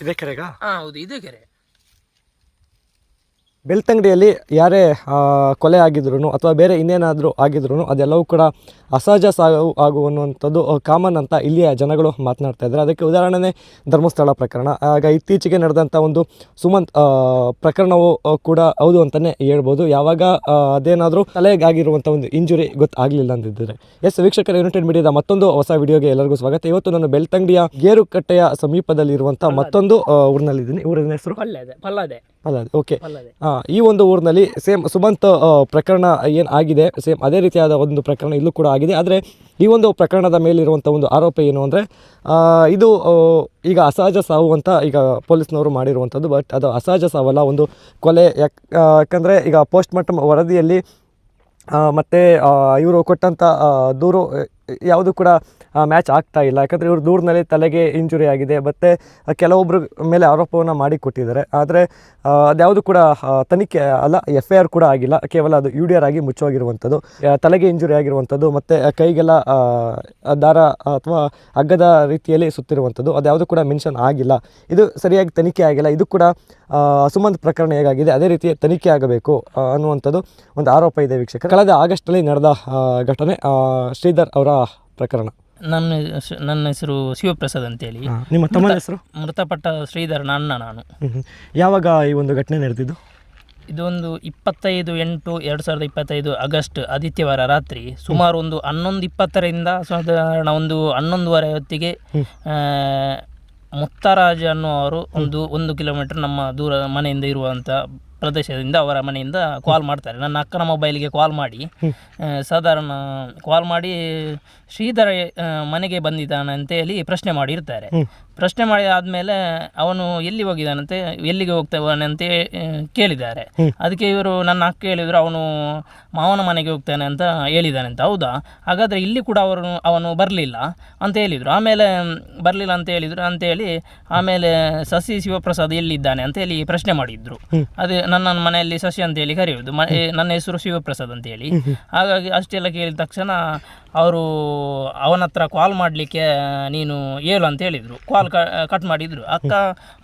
ಇದೇ ಕೆರೆಗಾ? ಹೌದು, ಇದೇ ಕೆರೆ. ಬೆಳ್ತಂಗಡಿಯಲ್ಲಿ ಯಾರೇ ಕೊಲೆ ಆಗಿದ್ರು ಅಥವಾ ಬೇರೆ ಇನ್ನೇನಾದರೂ ಆಗಿದ್ರು ಅದೆಲ್ಲವೂ ಕೂಡ ಅಸಹಜ ಸಾವು ಆಗುವಂಥದ್ದು ಕಾಮನ್ ಅಂತ ಇಲ್ಲಿಯ ಜನಗಳು ಮಾತನಾಡ್ತಾ ಇದ್ದಾರೆ. ಅದಕ್ಕೆ ಉದಾಹರಣೆ ಧರ್ಮಸ್ಥಳ ಪ್ರಕರಣ. ಆಗ ಇತ್ತೀಚೆಗೆ ನಡೆದಂಥ ಒಂದು ಸುಮಂತ್ ಪ್ರಕರಣವು ಕೂಡ ಹೌದು ಅಂತಲೇ ಹೇಳ್ಬೋದು. ಯಾವಾಗ ಅದೇನಾದರೂ ತಲೆಗಾಗಿರುವಂಥ ಒಂದು ಇಂಜುರಿ ಗೊತ್ತಾಗಲಿಲ್ಲ ಅಂತಿದ್ದಾರೆ. ಎಸ್ ವೀಕ್ಷಕರ, ಯುನೈಟೆಡ್ ಮೀಡಿಯಾದ ಮತ್ತೊಂದು ಹೊಸ ವಿಡಿಯೋಗೆ ಎಲ್ಲರಿಗೂ ಸ್ವಾಗತ. ಇವತ್ತು ನಾನು ಬೆಳ್ತಂಗಡಿಯ ಗೇರುಕಟ್ಟೆಯ ಸಮೀಪದಲ್ಲಿರುವಂಥ ಮತ್ತೊಂದು ಊರಿನಲ್ಲಿದ್ದೀನಿ. ಊರಿನ ಹೆಸರು ಪಲ್ಲದೆ. ಓಕೆ. ಈ ಒಂದು ಊರಿನಲ್ಲಿ ಸೇಮ್ ಸುಮಂತ್ ಪ್ರಕರಣ ಏನು ಆಗಿದೆ, ಸೇಮ್ ಅದೇ ರೀತಿಯಾದ ಒಂದು ಪ್ರಕರಣ ಇಲ್ಲೂ ಕೂಡ ಆಗಿದೆ. ಆದರೆ ಈ ಒಂದು ಪ್ರಕರಣದ ಮೇಲಿರುವಂಥ ಒಂದು ಆರೋಪ ಏನು ಅಂದರೆ ಇದು ಈಗ ಅಸಹಜ ಸಾವು ಅಂತ ಈಗ ಪೊಲೀಸ್ನವರು ಮಾಡಿರುವಂಥದ್ದು. ಬಟ್ ಅದು ಅಸಹಜ ಸಾವಲ್ಲ, ಒಂದು ಕೊಲೆ. ಯಾಕಂದರೆ ಈಗ ಪೋಸ್ಟ್ ಮಾರ್ಟಮ್ ವರದಿಯಲ್ಲಿ ಮತ್ತು ಇವರು ಕೊಟ್ಟಂಥ ದೂರು ಯಾವುದು ಕೂಡ ಮ್ಯಾಚ್ ಆಗ್ತಾ ಇಲ್ಲ. ಯಾಕಂದರೆ ಇವರು ದೂರಿನಲ್ಲಿ ತಲೆಗೆ ಇಂಜುರಿ ಆಗಿದೆ, ಮತ್ತು ಕೆಲವೊಬ್ಬರ ಮೇಲೆ ಆರೋಪವನ್ನು ಮಾಡಿ ಕೊಟ್ಟಿದ್ದಾರೆ. ಆದರೆ ಅದ್ಯಾವುದು ಕೂಡ ತನಿಖೆ ಅಲ್ಲ, FIR ಕೂಡ ಆಗಿಲ್ಲ. ಕೇವಲ ಅದು UDR ಆಗಿ ಮುಚ್ಚೋಗಿರುವಂಥದ್ದು. ತಲೆಗೆ ಇಂಜುರಿ ಆಗಿರುವಂಥದ್ದು ಮತ್ತು ಕೈಗೆಲ್ಲ ದಾರ ಅಥವಾ ಹಗ್ಗದ ರೀತಿಯಲ್ಲಿ ಸುತ್ತಿರುವಂಥದ್ದು ಅದ್ಯಾವುದು ಕೂಡ ಮೆನ್ಷನ್ ಆಗಿಲ್ಲ. ಇದು ಸರಿಯಾಗಿ ತನಿಖೆ ಆಗಿಲ್ಲ. ಇದು ಕೂಡ ಸುಮಂತ್ ಪ್ರಕರಣ ಹೇಗಾಗಿದೆ ಅದೇ ರೀತಿ ತನಿಖೆ ಆಗಬೇಕು ಅನ್ನುವಂಥದ್ದು ಒಂದು ಆರೋಪ ಇದೆ ವೀಕ್ಷಕ. ಕಳೆದ ಆಗಸ್ಟ್ನಲ್ಲಿ ನಡೆದ ಘಟನೆ ಶ್ರೀಧರ್ ಅವರ ಪ್ರಕರಣ. ನನ್ನ ಹೆಸರು ಶಿವಪ್ರಸಾದ್ ಅಂತೇಳಿ. ನಿಮ್ಮ ತಮ್ಮನ ಹೆಸರು? ಮೃತಪಟ್ಟ ಶ್ರೀಧರ್ನ ಅಣ್ಣ ನಾನು. ಯಾವಾಗ ಈ ಒಂದು ಘಟನೆ ನಡೆದಿದ್ದು? ಇದೊಂದು 25/8/2025 ಆಗಸ್ಟ್ ಆದಿತ್ಯವಾರ ರಾತ್ರಿ ಸುಮಾರು ಒಂದು 11:20ರಿಂದ ಸಾಧಾರಣ ಒಂದು 11:30 ಹೊತ್ತಿಗೆ ಮುತ್ತರಾಜ್ ಅನ್ನುವರು ಒಂದು ಕಿಲೋಮೀಟರ್ ನಮ್ಮ ದೂರ ಮನೆಯಿಂದ ಇರುವಂಥ ಪ್ರದೇಶದಿಂದ ಅವರ ಮನೆಯಿಂದ ಕಾಲ್ ಮಾಡ್ತಾರೆ. ನನ್ನ ಅಕ್ಕನ ಮೊಬೈಲಿಗೆ ಕಾಲ್ ಮಾಡಿ ಸಾಧಾರಣ ಕಾಲ್ ಮಾಡಿ ಶ್ರೀಧರ ಮನೆಗೆ ಬಂದಿದ್ದಾನೆ ಅಂತೇಳಿ ಪ್ರಶ್ನೆ ಮಾಡಿರ್ತಾರೆ. ಪ್ರಶ್ನೆ ಮಾಡಿ ಆದಮೇಲೆ ಅವನು ಎಲ್ಲಿಗೆ ಹೋಗ್ತಾನೆ ಅಂತ ಕೇಳಿದ್ದಾರೆ. ಅದಕ್ಕೆ ಇವರು ನನ್ನ ಅಕ್ಕ ಹೇಳಿದರು ಅವನು ಮಾವನ ಮನೆಗೆ ಹೋಗ್ತಾನೆ ಅಂತ ಹೇಳಿದ್ದಾನೆ ಅಂತ. ಹೌದಾ, ಹಾಗಾದರೆ ಇಲ್ಲಿ ಕೂಡ ಅವನು ಬರಲಿಲ್ಲ ಅಂತ ಹೇಳಿದರು. ಆಮೇಲೆ ಬರಲಿಲ್ಲ ಅಂತ ಹೇಳಿದರು ಅಂತೇಳಿ ಆಮೇಲೆ ಶಶಿ ಶಿವಪ್ರಸಾದ್ ಎಲ್ಲಿದ್ದಾನೆ ಅಂತೇಳಿ ಪ್ರಶ್ನೆ ಮಾಡಿದ್ರು. ಅದೇ ನನ್ನ ಮನೆಯಲ್ಲಿ ಶಶಿ ಅಂತೇಳಿ ಕರೆಯೋದು, ನನ್ನ ಹೆಸರು ಶಿವಪ್ರಸಾದ್ ಅಂತೇಳಿ. ಹಾಗಾಗಿ ಅಷ್ಟೆಲ್ಲ ಕೇಳಿದ ತಕ್ಷಣ ಅವರು ಅವನ ಹತ್ರ ಕಾಲ್ ಮಾಡಲಿಕ್ಕೆ ನೀನು ಹೇಳು ಅಂತ ಹೇಳಿದರು. ಕಾಲ್ ಕಟ್ ಮಾಡಿದರು. ಅಕ್ಕ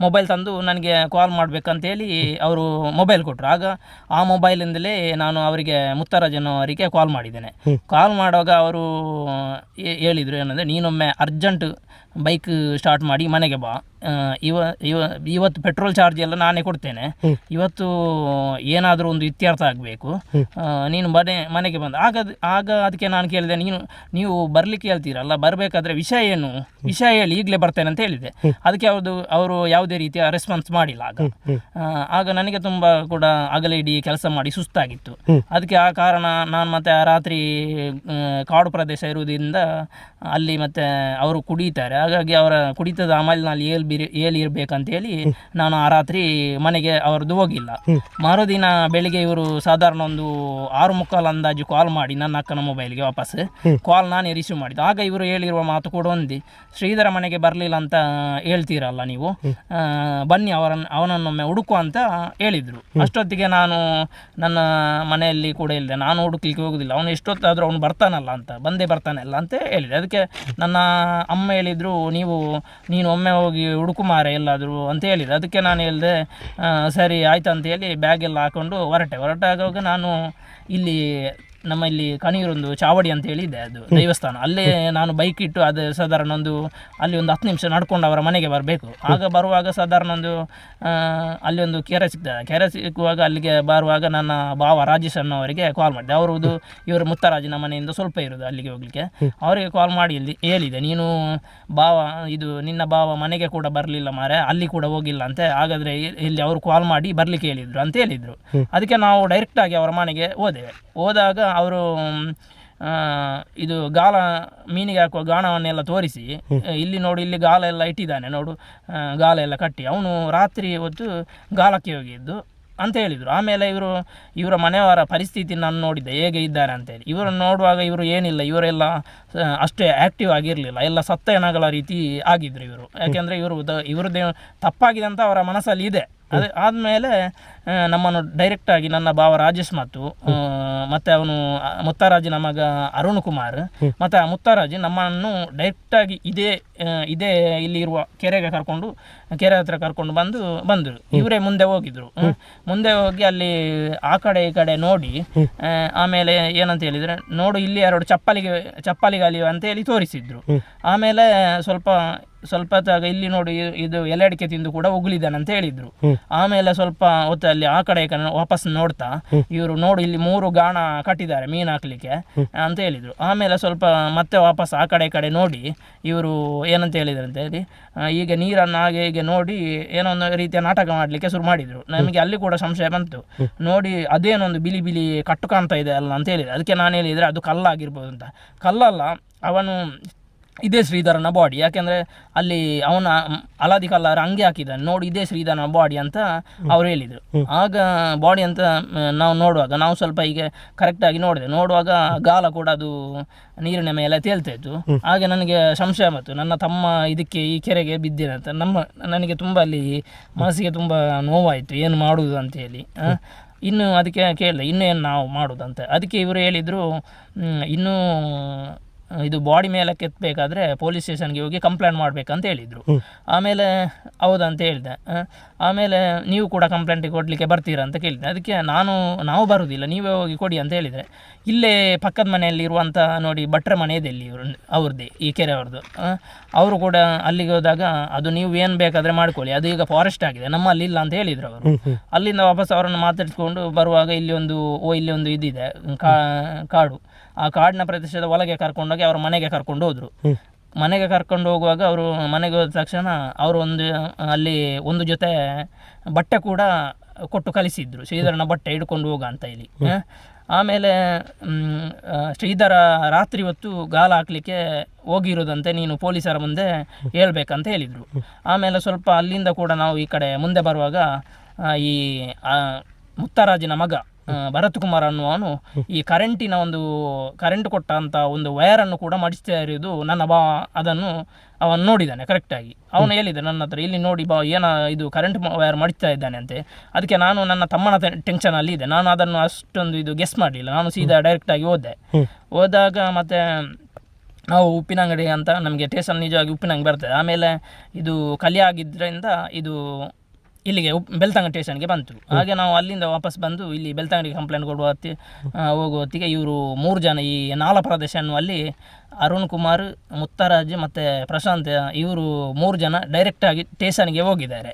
ಮೊಬೈಲ್ ತಂದು ನನಗೆ ಕಾಲ್ ಮಾಡಬೇಕಂತೇಳಿ ಅವರು ಮೊಬೈಲ್ ಕೊಟ್ಟರು. ಆಗ ಆ ಮೊಬೈಲಿಂದಲೇ ನಾನು ಅವರಿಗೆ ಮುತ್ತರಾಜನವರಿಗೆ ಕಾಲ್ ಮಾಡಿದ್ದೇನೆ. ಕಾಲ್ ಮಾಡುವಾಗ ಅವರು ಹೇಳಿದರು ಏನಂದರೆ, ನೀನೊಮ್ಮೆ ಅರ್ಜೆಂಟ್ ಬೈಕ್ ಸ್ಟಾರ್ಟ್ ಮಾಡಿ ಮನೆಗೆ ಬಾ, ಇವತ್ತು ಪೆಟ್ರೋಲ್ ಚಾರ್ಜ್ ಎಲ್ಲ ನಾನೇ ಕೊಡ್ತೇನೆ, ಇವತ್ತು ಏನಾದರೂ ಒಂದು ಇತ್ಯರ್ಥ ಆಗಬೇಕು, ನೀನು ಮನೆಗೆ ಬಂದು ಆಗ ಅದಕ್ಕೆ ನಾನು ಕೇಳಿದೆ, ನೀವು ಬರಲಿಕ್ಕೆ ಹೇಳ್ತೀರಲ್ಲ, ಬರಬೇಕಾದ್ರೆ ವಿಷಯ ಏನು, ವಿಷಯ ಹೇಳಿ ಈಗಲೇ ಬರ್ತೇನೆ ಅಂತ ಹೇಳಿದೆ. ಅದಕ್ಕೆ ಅವರು ಯಾವುದೇ ರೀತಿಯ ರೆಸ್ಪಾನ್ಸ್ ಮಾಡಿಲ್ಲ. ಆಗ ನನಗೆ ತುಂಬ ಕೂಡ ಅಗಲಿಡಿ ಕೆಲಸ ಮಾಡಿ ಸುಸ್ತಾಗಿತ್ತು. ಅದಕ್ಕೆ ಆ ಕಾರಣ ನಾನು ಮತ್ತೆ ಆ ರಾತ್ರಿ ಕಾಡು ಪ್ರದೇಶ ಇರುವುದರಿಂದ ಅಲ್ಲಿ ಮತ್ತೆ ಅವರು ಕುಡಿತಾರೆ. ಹಾಗಾಗಿ ಅವರ ಕುಡಿತದ ಅಮಲಿನಲ್ಲಿ ಏಲಿರ್ಬೇಕಂತೇಳಿ ನಾನು ಆ ರಾತ್ರಿ ಮನೆಗೆ ಅವರದ್ದು ಹೋಗಿಲ್ಲ. ಮರುದಿನ ಬೆಳಿಗ್ಗೆ ಇವರು ಸಾಧಾರಣ ಒಂದು 6:45 ಅಂದಾಜು ಕಾಲ್ ಮಾಡಿ ನನ್ನ ಅಕ್ಕನ ಮೊಬೈಲ್ಗೆ ವಾಪಸ್ ಕಾಲ್ ನಾನೇ ರಿಸೀವ್ ಮಾಡಿದ್ದು. ಆಗ ಇವರು ಹೇಳಿರುವ ಮಾತು ಕೂಡ ಒಂದೇ, ಶ್ರೀಧರ ಮನೆಗೆ ಬರಲಿಲ್ಲ ಅಂತ ಹೇಳ್ತೀರಲ್ಲ ನೀವು, ಬನ್ನಿ ಅವನನ್ನೊಮ್ಮೆ ಹುಡುಕು ಅಂತ ಹೇಳಿದರು. ಅಷ್ಟೊತ್ತಿಗೆ ನಾನು ನನ್ನ ಮನೆಯಲ್ಲಿ ಕೂಡ ಹೇಳಿದೆ, ನಾನು ಹುಡುಕ್ಲಿಕ್ಕೆ ಹೋಗೋದಿಲ್ಲ, ಅವನು ಎಷ್ಟೊತ್ತಾದರೂ ಅವನು ಬರ್ತಾನಲ್ಲ ಅಂತ, ಬಂದೇ ಬರ್ತಾನಲ್ಲ ಅಂತ ಹೇಳಿದೆ. ಅದಕ್ಕೆ ನನ್ನ ಅಮ್ಮ ಹೇಳಿದರು, ನೀನು ಒಮ್ಮೆ ಹೋಗಿ ಹುಡುಕು ಮಾರೆ ಎಲ್ಲಾದರೂ ಅಂತ ಹೇಳಿದೆ. ಅದಕ್ಕೆ ನಾನು ಹೇಳಿದೆ ಸರಿ ಆಯ್ತು ಅಂತ ಹೇಳಿ ಬ್ಯಾಗ್ ಎಲ್ಲ ಹಾಕ್ಕೊಂಡು ಹೊರಟಾಗುವಾಗ ನಾನು ಇಲ್ಲಿ ಕಣಿಯೂರೊಂದು ಚಾವಡಿ ಅಂತ ಹೇಳಿದೆ, ಅದು ದೇವಸ್ಥಾನ, ಅಲ್ಲೇ ನಾನು ಬೈಕ್ ಇಟ್ಟು ಅದು ಸಾಧಾರಣ ಅಲ್ಲಿ ಒಂದು 10 ನಿಮಿಷ ನಡ್ಕೊಂಡು ಅವರ ಮನೆಗೆ ಬರಬೇಕು. ಆಗ ಬರುವಾಗ ಸಾಧಾರಣ ಅಲ್ಲಿ ಒಂದು ಕೆರೆ ಸಿಕ್ಕುವಾಗ ಅಲ್ಲಿಗೆ ಬರುವಾಗ ನನ್ನ ಭಾವ ರಾಜೇಶ್ ಅನ್ನೋವರಿಗೆ ಕಾಲ್ ಮಾಡಿದೆ. ಇವರು ಮುತ್ತರಾಜನ ಮನೆಯಿಂದ ಸ್ವಲ್ಪ ಇರೋದು ಅಲ್ಲಿಗೆ ಹೋಗಲಿಕ್ಕೆ. ಅವರಿಗೆ ಕಾಲ್ ಮಾಡಿ ಹೇಳಿದೆ, ನೀನು ನಿನ್ನ ಭಾವ ಮನೆಗೆ ಕೂಡ ಬರಲಿಲ್ಲ ಮಾರೆ, ಅಲ್ಲಿ ಕೂಡ ಹೋಗಿಲ್ಲ ಅಂತೆ, ಹಾಗಾದರೆ ಇಲ್ಲಿ ಅವರು ಕಾಲ್ ಮಾಡಿ ಬರಲಿಕ್ಕೆ ಹೇಳಿದರು ಅಂತ ಹೇಳಿದರು. ಅದಕ್ಕೆ ನಾವು ಡೈರೆಕ್ಟಾಗಿ ಅವರ ಮನೆಗೆ ಹೋದಾಗ ಅವರು ಇದು ಮೀನಿಗೆ ಹಾಕುವ ಗಾಣವನ್ನೆಲ್ಲ ತೋರಿಸಿ, ಇಲ್ಲಿ ನೋಡು, ಇಲ್ಲಿ ಗಾಳ ಎಲ್ಲ ಇಟ್ಟಿದ್ದಾನೆ ನೋಡು, ಗಾಳ ಎಲ್ಲ ಕಟ್ಟಿ ಅವನು ರಾತ್ರಿ ಹೊತ್ತು ಗಾಳಕ್ಕೆ ಹೋಗಿದ್ದು ಅಂತ ಹೇಳಿದರು. ಆಮೇಲೆ ಇವರ ಮನೆಯವರ ಪರಿಸ್ಥಿತಿ ನಾನು ನೋಡಿದ್ದೆ ಹೇಗೆ ಇದ್ದಾರೆ ಅಂತೇಳಿ. ಇವರನ್ನು ನೋಡುವಾಗ ಇವರು ಏನಿಲ್ಲ, ಇವರೆಲ್ಲ ಅಷ್ಟೇ ಆ್ಯಕ್ಟಿವ್ ಆಗಿರಲಿಲ್ಲ, ಎಲ್ಲ ಸತ್ತ ಹೆಣಗಳ ರೀತಿ ಆಗಿದ್ರು ಇವರು. ಯಾಕೆಂದರೆ ಇವ್ರದ್ದೇ ತಪ್ಪಾಗಿದೆ ಅಂತ ಅವರ ಮನಸ್ಸಲ್ಲಿ ಇದೆ. ಅದೇ ಆದಮೇಲೆ ನಮ್ಮನ್ನು ಡೈರೆಕ್ಟಾಗಿ ನನ್ನ ಭಾವ ರಾಜೇಶ್ ಮತ್ತು ಅವನು ಮುತ್ತರಾಜನ ಮಗ ಅರುಣ್ ಕುಮಾರ್ ಮತ್ತು ಆ ಮುತ್ತರಾಜ್ ನಮ್ಮನ್ನು ಡೈರೆಕ್ಟಾಗಿ ಇದೇ ಇಲ್ಲಿರುವ ಕೆರೆ ಹತ್ರ ಕರ್ಕೊಂಡು ಬಂದರು. ಇವರೇ ಮುಂದೆ ಹೋಗಿದ್ರು. ಮುಂದೆ ಹೋಗಿ ಅಲ್ಲಿ ಆ ಕಡೆ ಈ ಕಡೆ ನೋಡಿ ಆಮೇಲೆ ಏನಂತ ಹೇಳಿದರೆ, ನೋಡು ಇಲ್ಲಿ 2 ಚಪ್ಪಲಿಗಾಲಿವೆ ಅಂತ ಹೇಳಿ ತೋರಿಸಿದ್ರು. ಆಮೇಲೆ ಸ್ವಲ್ಪ ಹೊತ್ತಾಗ ಇಲ್ಲಿ ನೋಡಿ ಇದು ಎಲೆ ಅಡಿಕೆ ತಿಂದು ಕೂಡ ಉಗುಳಿದಾನೆ ಅಂತ ಹೇಳಿದ್ರು. ಆಮೇಲೆ ಸ್ವಲ್ಪ ಹೊತ್ತಲ್ಲಿ ಆ ಕಡೆ ವಾಪಸ್ ನೋಡ್ತಾ ಇವರು ನೋಡು ಇಲ್ಲಿ 3 ಗಾಣ ಕಟ್ಟಿದ್ದಾರೆ ಮೀನು ಹಾಕ್ಲಿಕ್ಕೆ ಅಂತ ಹೇಳಿದ್ರು. ಆಮೇಲೆ ಸ್ವಲ್ಪ ಮತ್ತೆ ವಾಪಸ್ ಆ ಕಡೆ ನೋಡಿ ಇವರು ಏನಂತ ಹೇಳಿದ್ರು ಅಂತ ಹೇಳಿ, ಈಗ ನೀರನ್ನು ಹಾಗೆ ಹೀಗೆ ನೋಡಿ ಏನೋ ಒಂದು ರೀತಿಯ ನಾಟಕ ಮಾಡಲಿಕ್ಕೆ ಶುರು ಮಾಡಿದ್ರು. ನಮಗೆ ಅಲ್ಲಿ ಕೂಡ ಸಂಶಯ ಬಂತು. ನೋಡಿ ಅದೇನೊಂದು ಬಿಳಿ ಬಿಳಿ ಕಟ್ಟು ಕಾಣ್ತಾ ಇದೆ ಅಲ್ಲ ಅಂತ ಹೇಳಿದ್ರು. ಅದಕ್ಕೆ ನಾನು ಹೇಳಿದರೆ ಅದು ಕಲ್ಲಾಗಿರ್ಬೋದು ಅಂತ. ಕಲ್ಲಲ್ಲ, ಅವನು ಇದೇ ಶ್ರೀಧರನ ಬಾಡಿ. ಯಾಕೆಂದರೆ ಅಲ್ಲಿ ಅವನ ಹಳದಿ ಕಲರ್ ಅಂಗಿ ಹಾಕಿದ್ದಾನೆ, ನೋಡಿ ಇದೇ ಶ್ರೀಧರನ ಬಾಡಿ ಅಂತ ಅವ್ರು ಹೇಳಿದರು. ಆಗ ಬಾಡಿ ಅಂತ ನಾವು ನೋಡುವಾಗ ನಾವು ಸ್ವಲ್ಪ ಹೀಗೆ ಕರೆಕ್ಟಾಗಿ ನೋಡುವಾಗ ಗಾಲ ಕೂಡ ಅದು ನೀರಿನ ಮೇಲೆ ತೇಲ್ತಾ ಇತ್ತು. ಹಾಗೆ ನನಗೆ ಸಂಶಯ ಬಂತು, ನನ್ನ ತಮ್ಮ ಇದಕ್ಕೆ ಈ ಕೆರೆಗೆ ಬಿದ್ದಿದೆ ಅಂತ. ನನಗೆ ತುಂಬ ಅಲ್ಲಿ ಮನಸ್ಸಿಗೆ ತುಂಬ ನೋವಾಯಿತು, ಏನು ಮಾಡುವುದು ಅಂತೇಳಿ. ಇನ್ನು ಅದಕ್ಕೆ ಕೇಳಿದೆ ಇನ್ನೇನು ನಾವು ಮಾಡೋದಂತ. ಅದಕ್ಕೆ ಇವರು ಹೇಳಿದರು, ಇನ್ನೂ ಇದು ಬಾಡಿ ಮೇಲೆ ಕೆತ್ತಬೇಕಾದ್ರೆ ಪೊಲೀಸ್ ಸ್ಟೇಷನ್ಗೆ ಹೋಗಿ ಕಂಪ್ಲೇಂಟ್ ಮಾಡಬೇಕಂತ ಹೇಳಿದರು. ಆಮೇಲೆ ಹೌದಂತ ಹೇಳಿದೆ. ಆಮೇಲೆ ನೀವು ಕೂಡ ಕಂಪ್ಲೇಂಟ್ ಕೊಡಲಿಕ್ಕೆ ಬರ್ತೀರಾ ಅಂತ ಕೇಳಿದೆ. ಅದಕ್ಕೆ ನಾವು ಬರೋದಿಲ್ಲ, ನೀವೇ ಹೋಗಿ ಕೊಡಿ ಅಂತ ಹೇಳಿದರೆ, ಇಲ್ಲೇ ಪಕ್ಕದ ಮನೆಯಲ್ಲಿ ಇರುವಂಥ ನೋಡಿ ಭಟ್ರ ಮನೆ ಇದೆ ಇಲ್ಲಿ ಅವ್ರದ್ದೇ, ಈ ಕೆರೆ ಅವ್ರದ್ದು. ಅವರು ಕೂಡ ಅಲ್ಲಿಗೆ ಹೋದಾಗ ಅದು ನೀವು ಏನು ಬೇಕಾದರೆ ಮಾಡ್ಕೊಳ್ಳಿ, ಅದು ಈಗ ಫಾರೆಸ್ಟ್ ಆಗಿದೆ, ನಮ್ಮಲ್ಲಿ ಇಲ್ಲ ಅಂತ ಹೇಳಿದರು ಅವರು. ಅಲ್ಲಿಂದ ವಾಪಸ್ ಅವರನ್ನು ಮಾತಾಡಿಸ್ಕೊಂಡು ಬರುವಾಗ ಇಲ್ಲಿ ಒಂದು ಇದಿದೆ ಕಾಡು. ಆ ಕಾಡಿನ ಪ್ರದೇಶದ ಒಳಗೆ ಕರ್ಕೊಂಡೋಗಿ ಅವ್ರ ಮನೆಗೆ ಕರ್ಕೊಂಡು ಹೋದರು. ಮನೆಗೆ ಕರ್ಕೊಂಡು ಹೋಗುವಾಗ ಅವರು ಮನೆಗೆ ಹೋದ ತಕ್ಷಣ ಅವರು ಅಲ್ಲಿ ಒಂದು ಜೊತೆ ಬಟ್ಟೆ ಕೂಡ ಕೊಟ್ಟು ಕಲಿಸಿದ್ರು, ಶ್ರೀಧರನ ಬಟ್ಟೆ ಹಿಡ್ಕೊಂಡು ಹೋಗ ಅಂತ ಹೇಳಿ. ಆಮೇಲೆ ಶ್ರೀಧರ ರಾತ್ರಿ ಹೊತ್ತು ಗಾಲ ಹಾಕಲಿಕ್ಕೆ ಹೋಗಿರೋದಂತೆ, ನೀನು ಪೊಲೀಸರ ಮುಂದೆ ಹೇಳ್ಬೇಕಂತ ಹೇಳಿದರು. ಆಮೇಲೆ ಸ್ವಲ್ಪ ಅಲ್ಲಿಂದ ಕೂಡ ನಾವು ಈ ಕಡೆ ಮುಂದೆ ಬರುವಾಗ ಈ ಮುತ್ತರಾಜಿನ ಮಗ ಭರತ್ ಕುಮಾರ್ ಅನ್ನುವನು ಈ ಕರೆಂಟ್ ಕೊಟ್ಟಂಥ ಒಂದು ವಯರನ್ನು ಕೂಡ ಮಡಿಸ್ತಾ ಇರೋದು ನನ್ನ ಅದನ್ನು ಅವನು ನೋಡಿದ್ದಾನೆ ಕರೆಕ್ಟಾಗಿ. ಅವನು ಹೇಳಿದೆ ನನ್ನ ಹತ್ರ, ಇಲ್ಲಿ ನೋಡಿ ಇದು ಕರೆಂಟ್ ವಯರ್ ಮಡಿಸ್ತಾ ಇದ್ದಾನೆ ಅಂತೆ. ಅದಕ್ಕೆ ನಾನು ನನ್ನ ತಮ್ಮನ ಟೆನ್ಷನಲ್ಲಿ ಇದೆ, ನಾನು ಅದನ್ನು ಅಷ್ಟೊಂದು ಗೆಸ್ ಮಾಡಲಿಲ್ಲ. ನಾನು ಸೀದಾ ಡೈರೆಕ್ಟಾಗಿ ಹೋದಾಗ ಮತ್ತೆ ನಾವು ಉಪ್ಪಿನಂಗಡಿ ಅಂತ ನಮಗೆ ಟೇಷನ್ ನಿಜವಾಗಿ ಉಪ್ಪಿನಂಗಡಿ ಬರ್ತದೆ. ಆಮೇಲೆ ಇದು ಕಲಿ ಆಗಿದ್ದರಿಂದ ಇದು ಇಲ್ಲಿಗೆ ಬೆಳ್ತಂಗಡಿ ಸ್ಟೇಷನ್ಗೆ ಬಂತು. ಹಾಗೆ ನಾವು ಅಲ್ಲಿಂದ ವಾಪಸ್ ಬಂದು ಇಲ್ಲಿ ಬೆಳ್ತಂಗಡಿಗೆ ಕಂಪ್ಲೇಂಟ್ ಹೋಗುವ ಹೊತ್ತಿಗೆ ಇವರು 3 ಜನ ಈ ನಾಲ ಪ್ರದೇಶ ಅನ್ನುವಲ್ಲಿ ಅರುಣ್ ಕುಮಾರ್, ಮುತ್ತರಾಜ್ ಮತ್ತು ಪ್ರಶಾಂತ್ ಇವರು 3 ಜನ ಡೈರೆಕ್ಟಾಗಿ ಸ್ಟೇಷನ್ಗೆ ಹೋಗಿದ್ದಾರೆ.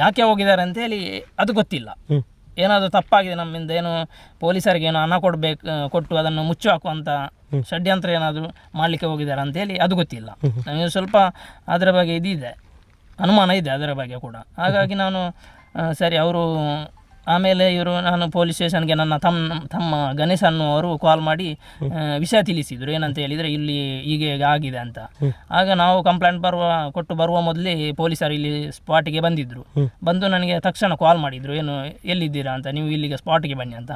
ಯಾಕೆ ಹೋಗಿದ್ದಾರೆ ಅಂತೇಳಿ ಅದು ಗೊತ್ತಿಲ್ಲ. ಏನಾದರೂ ತಪ್ಪಾಗಿದೆ ನಮ್ಮಿಂದ, ಏನು ಪೊಲೀಸರಿಗೆ ಏನೋ ಹಣ ಕೊಟ್ಟು ಅದನ್ನು ಮುಚ್ಚು ಹಾಕುವಂಥ ಷಡ್ಯಂತ್ರ ಏನಾದರೂ ಮಾಡಲಿಕ್ಕೆ ಹೋಗಿದ್ದಾರೆ ಅಂತೇಳಿ ಅದು ಗೊತ್ತಿಲ್ಲ. ನನಗೆ ಸ್ವಲ್ಪ ಅದರ ಬಗ್ಗೆ ಇದಿದೆ, ಅನುಮಾನ ಇದೆ ಅದರ ಬಗ್ಗೆ ಕೂಡ. ಹಾಗಾಗಿ ನಾನು ಸರಿ ಅವರು ಆಮೇಲೆ ನಾನು ಪೊಲೀಸ್ ಸ್ಟೇಷನ್ಗೆ ನನ್ನ ತಮ್ಮ ಗಣೇಶ್ ಅನ್ನುವರು ಕಾಲ್ ಮಾಡಿ ವಿಷಯ ತಿಳಿಸಿದರು. ಏನಂತ ಹೇಳಿದರೆ ಇಲ್ಲಿ ಹೀಗೆ ಆಗಿದೆ ಅಂತ. ಆಗ ನಾವು ಕಂಪ್ಲೇಂಟ್ ಕೊಟ್ಟು ಬರುವ ಮೊದಲೇ ಪೊಲೀಸರು ಇಲ್ಲಿ ಸ್ಪಾಟಿಗೆ ಬಂದು ನನಗೆ ತಕ್ಷಣ ಕಾಲ್ ಮಾಡಿದರು, ಏನು ಎಲ್ಲಿದ್ದೀರಾ ಅಂತ, ನೀವು ಇಲ್ಲಿಗೆ ಸ್ಪಾಟಿಗೆ ಬನ್ನಿ ಅಂತ.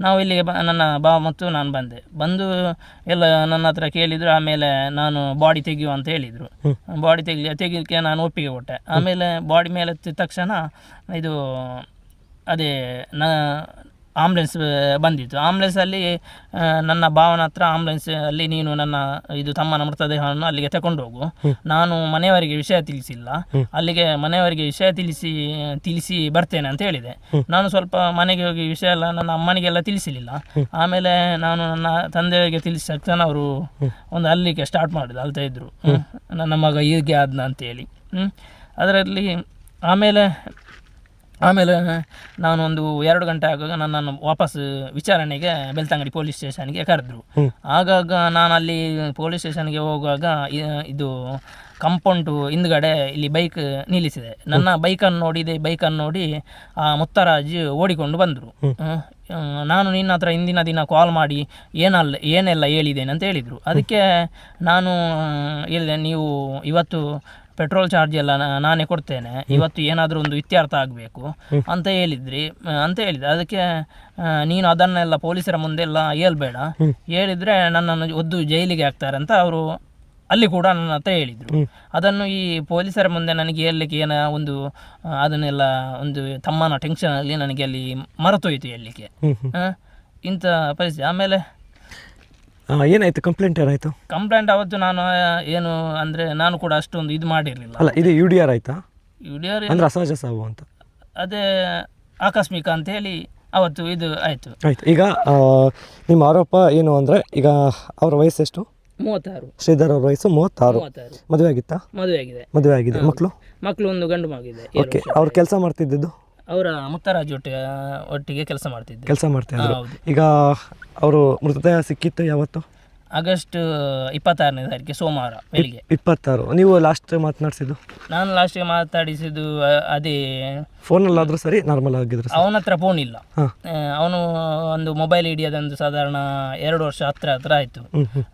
ನಾವು ಇಲ್ಲಿಗೆ ನನ್ನ ಬಾ ಮತ್ತು ನಾನು ಬಂದು ಎಲ್ಲ ನನ್ನ ಹತ್ರ ಕೇಳಿದರು. ಆಮೇಲೆ ನಾನು ಬಾಡಿ ತೆಗೆಯುವ ಅಂತ ಹೇಳಿದರು. ಬಾಡಿ ತೆಗಿಲಿಕ್ಕೆ ನಾನು ಒಪ್ಪಿಗೆ ಕೊಟ್ಟೆ. ಆಮೇಲೆ ಬಾಡಿ ಮೇಲೆ ಎತ್ತಿದ ತಕ್ಷಣ ಇದು ಅದೇ ಆಂಬುಲೆನ್ಸ್ ಬಂದಿತ್ತು. ಆಂಬುಲೆನ್ಸಲ್ಲಿ ನನ್ನ ಭಾವನ ಹತ್ರ ಆಂಬುಲೆನ್ಸಲ್ಲಿ ನೀನು ನನ್ನ ಇದು ತಮ್ಮನ ಮೃತದೇಹವನ್ನು ಅಲ್ಲಿಗೆ ತಗೊಂಡು ಹೋಗು, ನಾನು ಮನೆಯವರಿಗೆ ವಿಷಯ ತಿಳಿಸಿಲ್ಲ, ಅಲ್ಲಿಗೆ ಮನೆಯವರಿಗೆ ವಿಷಯ ತಿಳಿಸಿ ಬರ್ತೇನೆ ಅಂತ ಹೇಳಿದೆ. ನಾನು ಸ್ವಲ್ಪ ಮನೆಗೆ ಹೋಗಿ ವಿಷಯ ಎಲ್ಲ ನನ್ನ ಅಮ್ಮನಿಗೆಲ್ಲ ತಿಳಿಸಲಿಲ್ಲ. ಆಮೇಲೆ ನಾನು ನನ್ನ ತಂದೆಯವರಿಗೆ ತಿಳಿಸಿದ ತಕ್ಷಣ ಅವರು ಒಂದು ಅಲ್ಲಿಗೆ ಸ್ಟಾರ್ಟ್ ಮಾಡಿದ್ರು, ಅಳ್ತಾ ಇದ್ದರು, ನನ್ನ ಮಗ ಹೀಗೆ ಆದ್ನ ಅಂತೇಳಿ. ಅದರಲ್ಲಿ ಆಮೇಲೆ ನಾನು ಒಂದು 2 ಗಂಟೆ ಆಗುವಾಗ ನನ್ನನ್ನು ವಾಪಸ್ ವಿಚಾರಣೆಗೆ ಬೆಳ್ತಂಗಡಿ ಪೊಲೀಸ್ ಸ್ಟೇಷನ್ಗೆ ಕರೆದ್ರು. ಆಗಾಗ ನಾನು ಅಲ್ಲಿ ಪೊಲೀಸ್ ಸ್ಟೇಷನ್ಗೆ ಹೋಗುವಾಗ ಇದು ಕಂಪೌಂಡು ಹಿಂದ್ಗಡೆ ಇಲ್ಲಿ ಬೈಕ್ ನಿಲ್ಲಿಸಿದೆ. ನನ್ನ ಬೈಕನ್ನು ನೋಡಿ ಆ ಮುತ್ತರಾಜ್ ಓಡಿಕೊಂಡು ಬಂದರು. ನಾನು ನಿನ್ನ ಹತ್ರ ಹಿಂದಿನ ದಿನ ಕಾಲ್ ಮಾಡಿ ಏನೆಲ್ಲ ಹೇಳಿದ್ದೇನೆ ಅಂತ ಹೇಳಿದರು. ಅದಕ್ಕೆ ನಾನು ಹೇಳಿದೆ, ನೀವು ಇವತ್ತು ಪೆಟ್ರೋಲ್ ಚಾರ್ಜ್ ಎಲ್ಲ ನಾನೇ ಕೊಡ್ತೇನೆ, ಇವತ್ತು ಏನಾದರೂ ಒಂದು ಇತ್ಯರ್ಥ ಆಗಬೇಕು ಅಂತ ಹೇಳಿದೆ. ಅದಕ್ಕೆ ನೀನು ಅದನ್ನೆಲ್ಲ ಪೊಲೀಸರ ಮುಂದೆಲ್ಲ ಹೇಳ್ಬೇಡ, ಹೇಳಿದರೆ ನನ್ನನ್ನು ಒದ್ದು ಜೈಲಿಗೆ ಹಾಕ್ತಾರೆ ಅಂತ ಅವರು ಅಲ್ಲಿ ಕೂಡ ನನ್ನ ಹತ್ರ ಹೇಳಿದರು. ಅದನ್ನು ಈ ಪೊಲೀಸರ ಮುಂದೆ ನನಗೆ ಹೇಳಲಿಕ್ಕೆ ಏನೋ ಒಂದು ಅದನ್ನೆಲ್ಲ ಒಂದು ತಮ್ಮನ ಟೆನ್ಷನಲ್ಲಿ ನನಗೆ ಅಲ್ಲಿ ಮರೆತೋಯ್ತು ಹೇಳಲಿಕ್ಕೆ. ಇಂಥ ಪರಿಸ್ಥಿತಿ. ಆಮೇಲೆ ಏನಾಯ್ತು, ಕಂಪ್ಲೇಂಟ್ ಏನಾಯ್ತು? ಕಂಪ್ಲೇಂಟ್ ಅವತ್ತು ನಾನು ಏನು ಅಂದರೆ ನಾನು ಕೂಡ ಅಷ್ಟೊಂದು ಇದು ಮಾಡಿರಲಿಲ್ಲ. ಅಲ್ಲ, ಇದು UDR ಆಯ್ತಾ? UDR ಅಂದ್ರೆ ಅಸಹಜ ಸಾವು ಅಂತ, ಅದೇ ಆಕಸ್ಮಿಕ ಅಂತ ಹೇಳಿ ಅವತ್ತು ಇದು ಆಯಿತು. ಆಯ್ತು. ಈಗ ನಿಮ್ಮ ಆರೋಪ ಏನು ಅಂದರೆ, ಈಗ ಅವರ ವಯಸ್ಸೆಷ್ಟು? 36. ಶ್ರೀಧರ್ ಅವ್ರ ವಯಸ್ಸು 36. ಮದುವೆ ಆಗಿತ್ತಾ? ಮದುವೆ ಆಗಿದೆ. ಮಕ್ಕಳು ಒಂದು ಗಂಡು ಮಗಿದೆ. ಓಕೆ. ಅವ್ರು ಕೆಲಸ ಮಾಡ್ತಿದ್ದು? ಅವರ ಮುತ್ತರಾಜ್ ಒಟ್ಟಿಗೆ ಕೆಲಸ ಮಾಡ್ತಿದ್ರು. ಈಗ ಅವರು ಮೃತದೇಹ ಸಿಕ್ಕಿತ್ತು ಯಾವತ್ತು? ಆಗಸ್ಟ್ 26ನೇ ತಾರೀಕು ಸೋಮವಾರ ಬೆಳಿಗ್ಗೆ. 26. ನೀವು ಲಾಸ್ಟ್ ಮಾತನಾಡಿಸಿದ್ದು? ನಾನು ಲಾಸ್ಟಿಗೆ ಮಾತಾಡಿಸಿದ್ದು ಅದೇ ಫೋನಲ್ಲಾದರೂ ಸರಿ, ನಾರ್ಮಲ್ ಆಗಿದ್ರು? ಅವನ ಹತ್ರ ಫೋನ್ ಇಲ್ಲ. ಅವನು ಒಂದು ಮೊಬೈಲ್ ಹಿಡಿಯೋದೊಂದು ಸಾಧಾರಣ 2 ವರ್ಷ ಹತ್ರ ಆಯಿತು.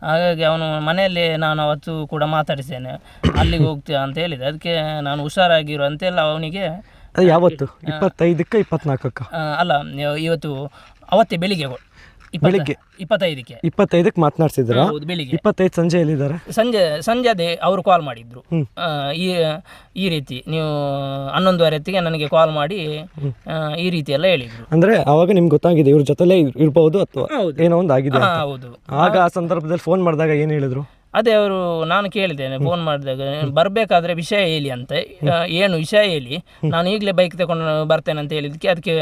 ಹಾಗಾಗಿ ಅವನು ಮನೆಯಲ್ಲಿ ನಾನು ಅವತ್ತು ಕೂಡ ಮಾತಾಡಿಸ್ತೇನೆ, ಅಲ್ಲಿಗೆ ಹೋಗ್ತೀಯ ಅಂತ ಹೇಳಿದೆ. ಅದಕ್ಕೆ ನಾನು ಹುಷಾರಾಗಿರು ಅಂತೆಲ್ಲ ಅವನಿಗೆ. ಯಾವತ್ತು? 25ಕ್ಕೆ 24ಕ್ಕೆ? ಅಲ್ಲ, ಇವತ್ತು ಅವತ್ತೇ ಬೆಳಿಗ್ಗೆ 25ಕ್ಕೆ ಮಾತನಾಡ್ಸಿದ್ರ? ಬೆಳಿಗ್ಗೆ 25 ಸಂಜೆ ಎಲ್ಲಿದ್ದಾರೆ? ಸಂಜೆ ಅದೇ ಅವರು ಕಾಲ್ ಮಾಡಿದ್ರು, ಈ ರೀತಿ ನೀವು 11:30 ಹೊತ್ತಿಗೆ ನನಗೆ ಕಾಲ್ ಮಾಡಿ ಈ ರೀತಿ ಎಲ್ಲ ಹೇಳಿದ್ರು. ಅಂದ್ರೆ ಅವಾಗ ನಿಮ್ಗೆ ಗೊತ್ತಾಗಿದೆ ಇವ್ರ ಜೊತೆಲೇ ಇರ್ಬಹುದು ಅಥವಾ ಏನೋ ಒಂದು ಆಗಿದೆ? ಹೌದು. ಆಗ ಆ ಸಂದರ್ಭದಲ್ಲಿ ಫೋನ್ ಮಾಡಿದಾಗ ಏನು ಹೇಳಿದ್ರು? ಅದೇ ಅವರು, ನಾನು ಕೇಳಿದ್ದೇನೆ ಫೋನ್ ಮಾಡಿದಾಗ, ಬರಬೇಕಾದ್ರೆ ವಿಷಯ ಹೇಳಿ ಅಂತ. ಏನು ವಿಷಯ ಹೇಳಿ, ನಾನು ಈಗಲೇ ಬೈಕ್ ತಗೊಂಡು ಬರ್ತೇನೆ ಅಂತ ಹೇಳಿದಕ್ಕೆ ಅದಕ್ಕೆ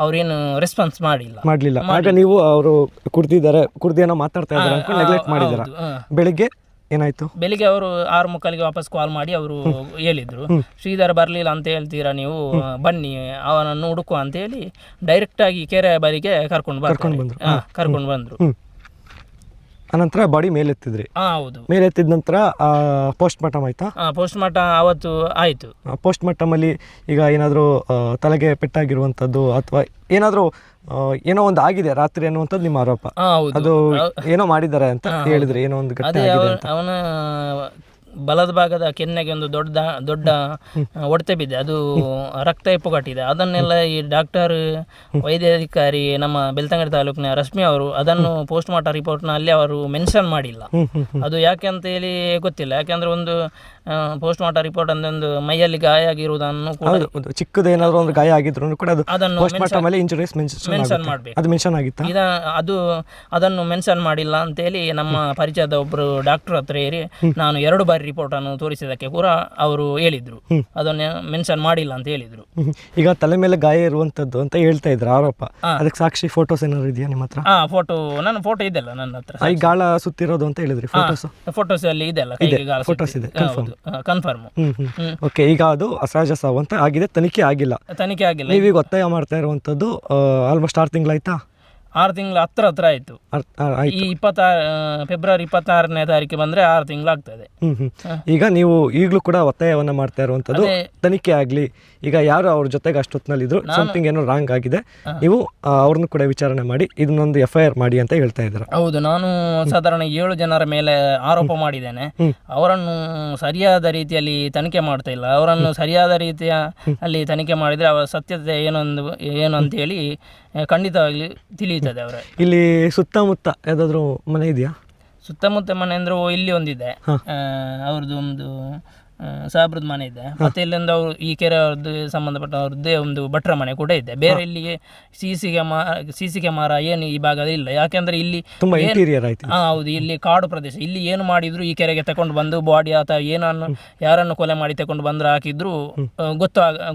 ಅವ್ರೇನು ರೆಸ್ಪಾನ್ಸ್ ಮಾಡಲಿಲ್ಲ. ಆಗ ನೀವು ಅವರು ಕುಡ್ದೇನೋ ಮಾತಾಡ್ತಾ ಇದ್ದಾರೆ ಅಂತ ನೆಗ್ಲೆಕ್ಟ್ ಮಾಡಿದ್ದೀರಾ. ಬೆಳಿಗ್ಗೆ ಏನಾಯ್ತು? ಬೆಳಿಗ್ಗೆ ಅವರು 6:45ಗೆ ವಾಪಸ್ ಕಾಲ್ ಮಾಡಿ ಅವರು ಹೇಳಿದ್ರು, ಶ್ರೀಧರ್ ಬರಲಿಲ್ಲ ಅಂತ ಹೇಳ್ತೀರಾ ನೀವು, ಬನ್ನಿ ಅವನನ್ನು ಹುಡುಕುವ ಅಂತ ಹೇಳಿ ಡೈರೆಕ್ಟಾಗಿ ಕೆರೆ ಬರಿಗೆ ಕರ್ಕೊಂಡು ಬಂದರು. ಅನಂತರ ಬಾಡಿ ಮೇಲೆತ್ತಿದ್ರಿ? ಹೌದು. ಮೇಲೆತ್ತಿದ ನಂತರ ಪೋಸ್ಟ್ ಮಾರ್ಟಮ್ ಆಯ್ತಾ? ಪೋಸ್ಟ್ ಮಾರ್ಟಮ್ ಅವತ್ತು ಆಯಿತು. ಪೋಸ್ಟ್ ಮಾರ್ಟಮಲ್ಲಿ ಈಗ ಏನಾದರೂ ತಲೆಗೆ ಪೆಟ್ಟಾಗಿರುವಂಥದ್ದು ಅಥವಾ ಏನಾದರೂ ಏನೋ ಒಂದು ಆಗಿದೆ ರಾತ್ರಿ ಅನ್ನುವಂಥದ್ದು ನಿಮ್ಮ ಆರೋಪ? ಅದು ಏನೋ ಮಾಡಿದ್ದಾರೆ ಅಂತ ಹೇಳಿದ್ರಿ, ಏನೋ ಒಂದು ಘಟನೆ ಆಗಿದೆ ಅಂತ. ಅವನ ಬಲದ ಭಾಗದ ಕೆನ್ನೆಗೆ ಒಂದು ದೊಡ್ಡ ಹೊಡೆತ ಬಿದ್ದೆ, ಅದು ರಕ್ತ ಹೆಪ್ಪುಗಟ್ಟಿದೆ. ಅದನ್ನೆಲ್ಲ ಈ ಡಾಕ್ಟರ್ ವೈದ್ಯಾಧಿಕಾರಿ ನಮ್ಮ ಬೆಳ್ತಂಗಡಿ ತಾಲೂಕಿನ ರಶ್ಮಿ ಅವರು ಅದನ್ನು ಪೋಸ್ಟ್ ಮಾರ್ಟಮ್ ರಿಪೋರ್ಟ್ನಲ್ಲಿ ಅವರು ಮೆನ್ಷನ್ ಮಾಡಿಲ್ಲ. ಅದು ಯಾಕೆ ಅಂತ ಹೇಳಿ ಗೊತ್ತಿಲ್ಲ. ಯಾಕೆಂದ್ರೆ ಒಂದು ಪೋಸ್ಟ್ ಮಾರ್ಟಮ್ ರಿಪೋರ್ಟ್ ಒಂದು ಮೈಯಲ್ಲಿ ಗಾಯ ಆಗಿರುವುದನ್ನು ಕೂಡ, ಚಿಕ್ಕದೇನಾದರೂ ಒಂದು ಗಾಯ ಆಗಿದ್ರು ಕೂಡ ಅದನ್ನು ಪೋಸ್ಟ್ ಮಾರ್ಟಮ್ ಅಲ್ಲಿ ಇಂಜುರೀಸ್ ಮೆನ್ಷನ್ ಮಾಡಬೇಕು. ಅದು ಮೆನ್ಷನ್ ಆಗಿತ್ತಾ? ಅದನ್ನು ಮೆನ್ಷನ್ ಮಾಡಿಲ್ಲ ಅಂತ ಹೇಳಿ ನಮ್ಮ ಪರಿಚಯದ ಒಬ್ಬರು ಡಾಕ್ಟರ್ ಹತ್ರ ಏರಿ ನಾನು 2 ಬಾರಿ ರಿಪೋರ್ಟ್ ಅನ್ನು ತೋರಿಸಿದಕ್ಕೆ ಕೂಡ ಅವರು ಹೇಳಿದ್ರು, ಅದನ್ನು ಮೆನ್ಷನ್ ಮಾಡಿಲ್ಲ ಅಂತ ಹೇಳಿದ್ರು. ಈಗ ತಲೆ ಮೇಲೆ ಗಾಯ ಇರುವಂತದ್ದು ಅಂತ ಹೇಳ್ತಾ ಇದ್ರು ಆರೋಪ. ಅದಕ್ಕೆ ಸಾಕ್ಷಿ ಫೋಟೋಸ್ ಏನಾದ್ರು ಇದೆಯಾ ನಿಮ್ಮ ಹತ್ರ? ನನ್ನ ಫೋಟೋ ಇದೆಲ್ಲ ನನ್ನ ಹತ್ರ. ಈ ಗಾಳ ಸುತ್ತಿರೋದು ಅಂತ ಹೇಳಿದ್ರಿ, ಫೋಟೋಸ್ ಅಲ್ಲಿ ಇದೆಲ್ಲ ಫೋಟೋಸ್ ಇದೆ, ಕನ್ಫರ್ಮ್. ಓಕೆ. ಈಗ ಅದು ಅಸಹಜ ಸಾವು ಅಂತ ಆಗಿದೆ, ತನಿಖೆ ಆಗಿಲ್ಲ. ನೀವೀಗ ಒತ್ತಾಯ ಮಾಡ್ತಾ ಇರುವಂತದ್ದು ಆಲ್ಮೋಸ್ಟ್ 6 ತಿಂಗಳಾಯ್ತಾ? 6 ತಿಂಗಳ ಹತ್ರ ಆಯಿತು. ಈ ಫೆಬ್ರವರಿ 26ನೇ ತಾರೀಕು ಬಂದರೆ 6 ತಿಂಗಳಾಗ್ತದೆ. ಈಗ ನೀವು ಈಗಲೂ ಕೂಡ ಒತ್ತಾಯವನ್ನ ಮಾಡ್ತಾ ಇರುವಂಥದ್ದು ತನಿಖೆ ಆಗಲಿ. ಈಗ ಯಾರು ಅವ್ರ ಜೊತೆಗೆ ಅಷ್ಟೊತ್ತಿನಲ್ಲಿ ಇದ್ರು, ಸಮಥಿಂಗ್ ಏನೋ ರಾಂಗ್ ಆಗಿದೆ, ನೀವು ಅವ್ರನ್ನ ಕೂಡ ವಿಚಾರಣೆ ಮಾಡಿ ಇದನ್ನೊಂದು FIR ಮಾಡಿ ಅಂತ ಹೇಳ್ತಾ ಇದ್ದಾರೆ. ಹೌದು. ನಾನು ಸಾಧಾರಣ 7 ಜನರ ಮೇಲೆ ಆರೋಪ ಮಾಡಿದ್ದೇನೆ. ಅವರನ್ನು ಸರಿಯಾದ ರೀತಿಯಲ್ಲಿ ತನಿಖೆ ಮಾಡ್ತಾ ಇಲ್ಲ. ಅವರನ್ನು ಸರಿಯಾದ ರೀತಿಯ ಅಲ್ಲಿ ತನಿಖೆ ಮಾಡಿದರೆ ಅವರ ಸತ್ಯತೆ ಏನು ಅಂತ ಹೇಳಿ ಖಂಡಿತವಾಗ್ಲಿ ತಿಳಿಯುತ್ತದೆ. ಅವರ ಇಲ್ಲಿ ಸುತ್ತಮುತ್ತ ಯಾವುದಾದ್ರೂ ಮನೆ ಇದೆಯಾ? ಸುತ್ತಮುತ್ತ ಮನೆ ಅಂದ್ರೆ ಇಲ್ಲಿ ಒಂದಿದೆ, ಅವ್ರದ್ದು ಒಂದು ಸಾಬ್ರದ್ದು ಮನೆ ಇದೆ. ಮತ್ತೆ ಇಲ್ಲಿಂದ ಅವರು ಈ ಕೆರೆ ಅವ್ರದ್ದು ಸಂಬಂಧಪಟ್ಟ ಅವ್ರದ್ದೇ ಒಂದು ಭಟ್ರ ಮನೆ ಕೂಡ ಇದೆ. ಬೇರೆ ಇಲ್ಲಿಗೆ ಸಿಸಿ ಕ್ಯಾಮರಾ ಏನು ಈ ಭಾಗದಲ್ಲಿ ಇಲ್ಲ. ಯಾಕೆಂದ್ರೆ ಇಲ್ಲಿ ತುಂಬಾ ಇಂಟೀರಿಯರ್ ಆಯ್ತು. ಹೌದು, ಇಲ್ಲಿ ಕಾಡು ಪ್ರದೇಶ. ಇಲ್ಲಿ ಏನು ಮಾಡಿದ್ರು ಈ ಕೆರೆಗೆ ತಕೊಂಡು ಬಂದು ಬಾಡಿ ಅಥವಾ ಯಾರನ್ನು ಕೊಲೆ ಮಾಡಿ ತಕೊಂಡು ಬಂದ್ರೆ ಹಾಕಿದ್ರು